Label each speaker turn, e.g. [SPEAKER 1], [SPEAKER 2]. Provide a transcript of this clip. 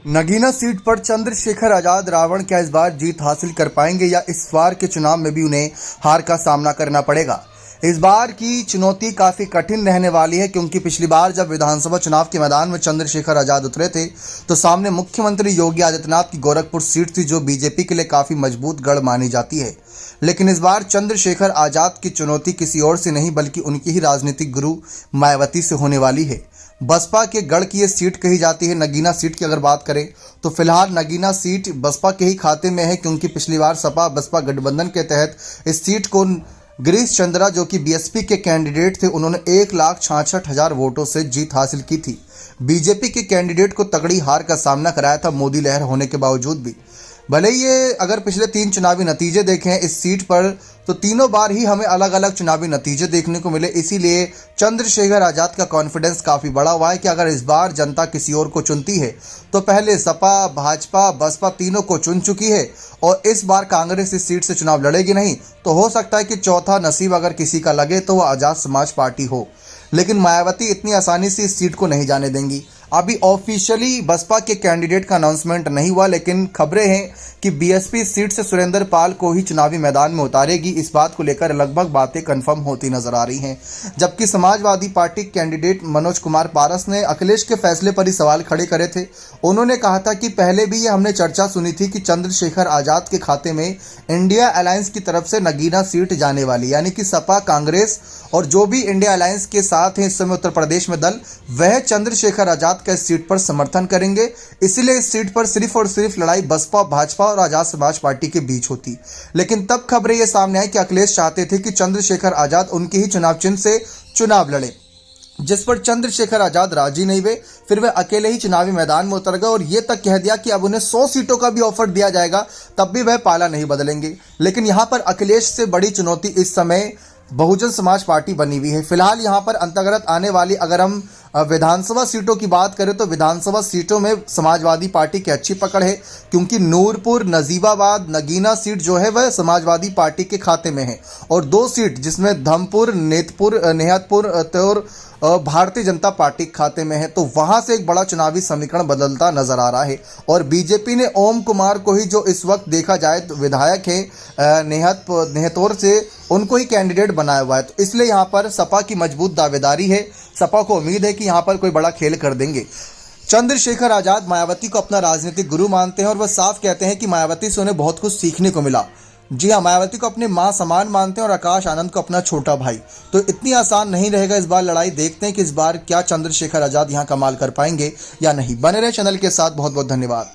[SPEAKER 1] Nagina seat पर चंद्रशेखर आजाद रावण क्या इस बार जीत हासिल कर पाएंगे या इस बार के चुनाव में भी उन्हें हार का सामना करना पड़ेगा। इस बार की चुनौती काफी कठिन रहने वाली है क्योंकि पिछली बार जब विधानसभा चुनाव के मैदान में चंद्रशेखर आजाद उतरे थे तो सामने मुख्यमंत्री योगी आदित्यनाथ की गोरखपुर सीट थी जो बीजेपी के लिए काफी मजबूत गढ़ मानी जाती है। लेकिन इस बार चंद्रशेखर आजाद की चुनौती किसी और से नहीं बल्कि उनकी ही राजनीतिक गुरु मायावती से होने वाली है। बसपा के गढ़ की ये सीट कही जाती है। नगीना सीट की अगर बात करें तो फिलहाल नगीना सीट बसपा के ही खाते में है क्योंकि पिछली बार सपा बसपा गठबंधन के तहत इस सीट को गिरीश चंद्रा जो कि बीएसपी के कैंडिडेट थे उन्होंने 1,66,000 वोटों से जीत हासिल की थी। बीजेपी के कैंडिडेट को तगड़ी हार का सामना कराया था मोदी लहर होने के बावजूद भी। भले ये अगर पिछले 3 चुनावी नतीजे देखें इस सीट पर तो तीनों बार ही हमें अलग अलग चुनावी नतीजे देखने को मिले, इसीलिए चंद्रशेखर आजाद का कॉन्फिडेंस काफ़ी बड़ा हुआ है कि अगर इस बार जनता किसी और को चुनती है तो पहले सपा भाजपा बसपा तीनों को चुन चुकी है और इस बार कांग्रेस इस सीट से चुनाव लड़ेगी नहीं तो हो सकता है कि चौथा नसीब अगर किसी का लगे तो वह आज़ाद समाज पार्टी हो। लेकिन मायावती इतनी आसानी से इस सीट को नहीं जाने देंगी। अभी ऑफिशियली बसपा के कैंडिडेट का अनाउंसमेंट नहीं हुआ लेकिन खबरें हैं कि बीएसपी सीट से सुरेंद्र पाल को ही चुनावी मैदान में उतारेगी। इस बात को लेकर लगभग बातें कंफर्म होती नजर आ रही हैं। जबकि समाजवादी पार्टी कैंडिडेट मनोज कुमार पारस ने अखिलेश के फैसले पर ही सवाल खड़े करे थे। उन्होंने कहा था कि पहले भी ये हमने चर्चा सुनी थी कि चंद्रशेखर आजाद के खाते में इंडिया अलायंस की तरफ से नगीना सीट जाने वाली, यानी कि सपा कांग्रेस और जो भी इंडिया अलायंस के साथ हैं इस समय उत्तर प्रदेश में दल, वह चंद्रशेखर आजाद का इस सीट पर समर्थन करेंगे। इसीलिए इस सीट पर सिर्फ और सिर्फ लड़ाई बसपा भाजपा और आजाद समाज पार्टी के बीच होती। लेकिन तब खबरें ये सामने आई कि अखिलेश चाहते थे कि चंद्रशेखर आजाद उनके ही चुनाव चिन्ह से चुनाव लड़े, जिस पर चंद्रशेखर आजाद राजी नहीं हुए। फिर वे अकेले ही चुनावी मैदान में उतर गए और ये तक कह दिया कि अब उन्हें 100 सीटों का भी ऑफर दिया जाएगा तब भी वह पाला नहीं बदलेंगे। लेकिन यहाँ पर अखिलेश से बड़ी चुनौती इस समय बहुजन समाज पार्टी बनी हुई है। फिलहाल यहाँ पर अंतर्गत आने वाली अगर हम विधानसभा सीटों की बात करें तो विधानसभा सीटों में समाजवादी पार्टी की अच्छी पकड़ है क्योंकि नूरपुर नजीबाबाद नगीना सीट जो है वह समाजवादी पार्टी के खाते में है और 2 सीट जिसमें धमपुर नेहतपुर तौर भारतीय जनता पार्टी के खाते में है, तो वहां से एक बड़ा चुनावी समीकरण बदलता नजर आ रहा है। और बीजेपी ने ओम कुमार को ही जो इस वक्त देखा जाए तो विधायक है नेहतौर से उनको ही कैंडिडेट बनाया हुआ है, तो इसलिए यहाँ पर सपा की मजबूत दावेदारी है। सपा को उम्मीद है कि यहाँ पर कोई बड़ा खेल कर देंगे। चंद्रशेखर आजाद मायावती को अपना राजनीतिक गुरु मानते हैं और वह साफ कहते हैं कि मायावती से उन्हें बहुत कुछ सीखने को मिला। जी हाँ, मायावती को अपने मां समान मानते हैं और आकाश आनंद को अपना छोटा भाई। तो इतनी आसान नहीं रहेगा इस बार लड़ाई। देखते हैं कि इस बार क्या चंद्रशेखर आजाद यहाँ कमाल कर पाएंगे या नहीं। बने रहे चैनल के साथ। बहुत बहुत धन्यवाद।